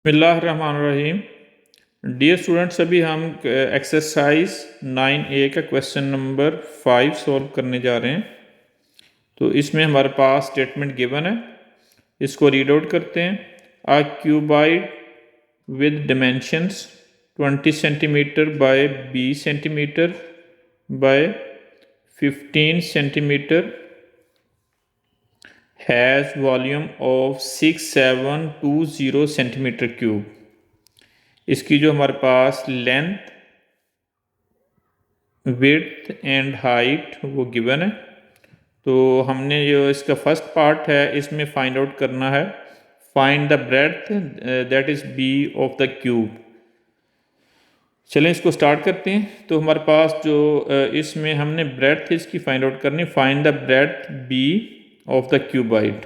बिस्मिल्लाहिर्रहमानिर्रहीम। Dear students, अभी हम एक्सरसाइज 9A का क्वेश्चन नंबर 5 सॉल्व करने जा रहे हैं। तो इसमें हमारे पास स्टेटमेंट गिवन है, इसको रीड आउट करते हैं। A cuboid with dimensions 20 centimetre by 20 centimetre by 15 centimetre has volume of 6720 centimetre cube. इसकी जो हमारे पास लेंथ, विड्थ एंड हाइट वो गिवन है। तो हमने जो इसका फर्स्ट पार्ट है इसमें फाइंड आउट करना है, find the breadth that is B of the cube. चलें इसको स्टार्ट करते हैं। तो हमारे पास जो इसमें हमने ब्रेड्थ इसकी फाइंड आउट करनी, find the breadth B of the cuboid.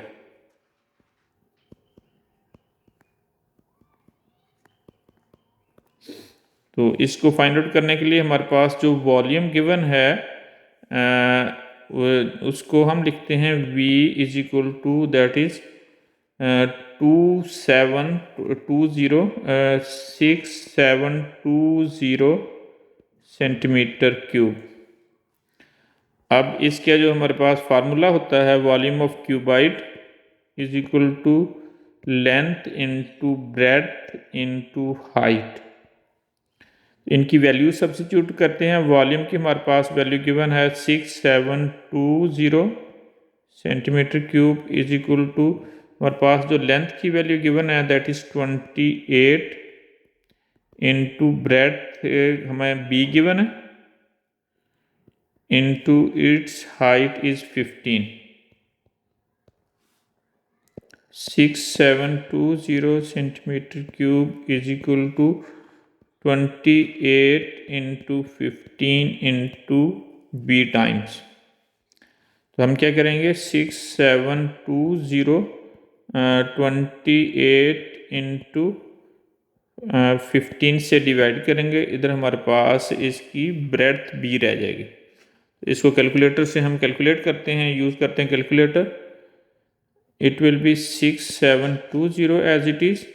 तो इसको फाइंड आउट करने के लिए हमारे पास जो वॉल्यूम गिवन है उसको हम लिखते हैं V is equal to that is 6720 centimetre cube. अब इसका जो हमारे पास फार्मूला होता है, volume of cuboid is equal to length into breadth into height. इनकी वैल्यू सब्सिट्यूट करते हैं। वॉल्यूम की हमारे पास वैल्यू गिवन है 6720 centimetre cube is equal to हमारे पास जो लेंथ की वैल्यू गिवन है दैट इज 28 इंटू ब्रेड्थ हमें बी गिवन है into its height is 15। 6720 centimetre cube is equal to 28 into 15 into B times. तो हम क्या करेंगे, 6720 28 इंटू 15 से डिवाइड करेंगे। इधर हमारे पास इसकी ब्रेड्थ बी रह जाएगी। इसको कैलकुलेटर से हम कैलकुलेट करते हैं, यूज़ करते हैं calculator. It will be 6720 as it is,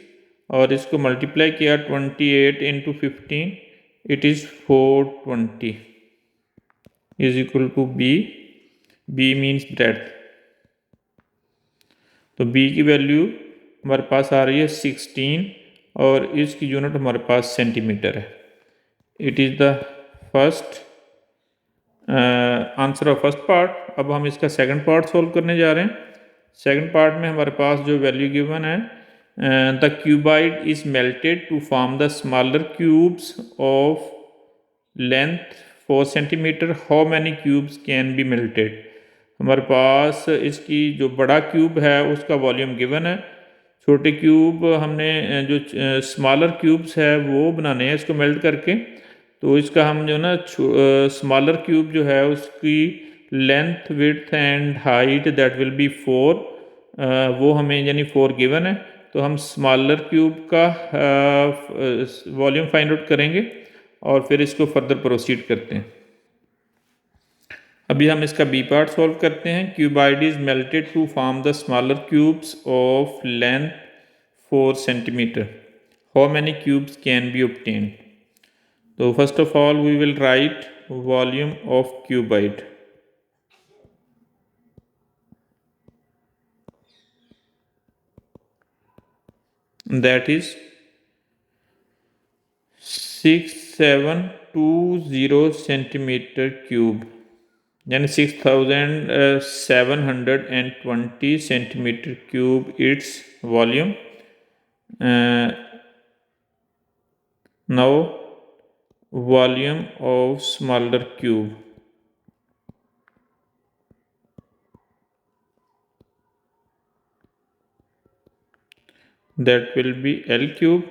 और इसको मल्टीप्लाई किया 28 into 15, it is 420 is equal to B. B means breadth. तो बी की वैल्यू हमारे पास आ रही है 16 और इसकी यूनिट हमारे पास सेंटीमीटर है। It is the first answer of first part. अब हम इसका सेकंड पार्ट सोल्व करने जा रहे हैं। सेकंड पार्ट में हमारे पास जो वैल्यू गिवन है, the cuboid is melted to form the smaller cubes of length 4 centimeter. How many cubes can be melted? हमारे पास इसकी जो बड़ा क्यूब है उसका वॉल्यूम गिवन है। छोटे क्यूब हमने जो स्मॉलर क्यूब्स है वो बनाने हैं इसको मेल्ट करके। तो इसका हम जो ना स्मॉलर क्यूब जो है उसकी length, width and height that will be 4, वो हमें यानी 4 गिवन है। तो हम स्मॉलर क्यूब का वॉल्यूम फाइंड आउट करेंगे और फिर इसको फर्दर प्रोसीड करते हैं। अभी हम इसका बी पार्ट सॉल्व करते हैं। Cuboid is melted to form the smaller cubes of length 4 centimetre. How many cubes can be obtained? तो first of all we will write volume of cuboid. That is 6720 centimetre cube, यानी 6720 centimetre cube it's volume. Now volume of smaller cube, that will be L cube.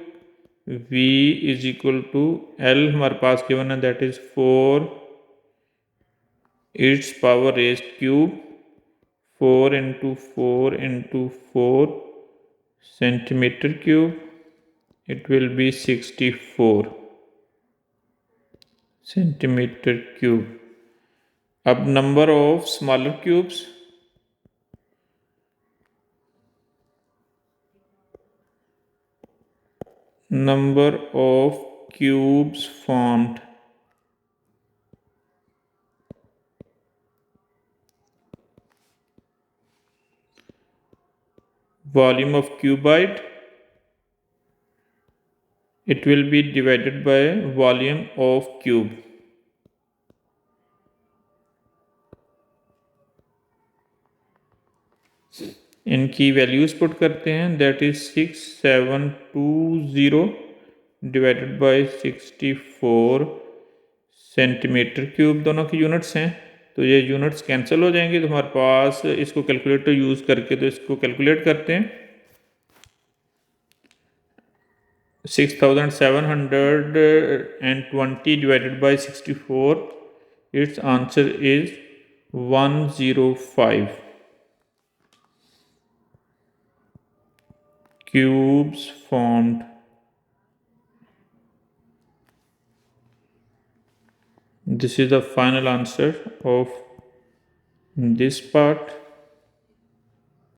V is equal to L हमारे पास given है that is 4 its power raised cube, 4 into 4 into 4 centimeter cube, it will be 64 centimeter cube. अब number of smaller cubes, number of cubes formed. Volume of cuboid, it will be divided by volume of cube. इनकी values put करते हैं, that is 6720 divided by 64 centimetre cube दोनों की units हैं। तो ये units cancel हो जाएंगे, तो हमारे पास इसको कैलकुलेटर यूज़ करके तो इसको कैलकुलेट करते हैं। 6720 divided by 64, its answer is 105 cubes formed. This is the final answer of this part.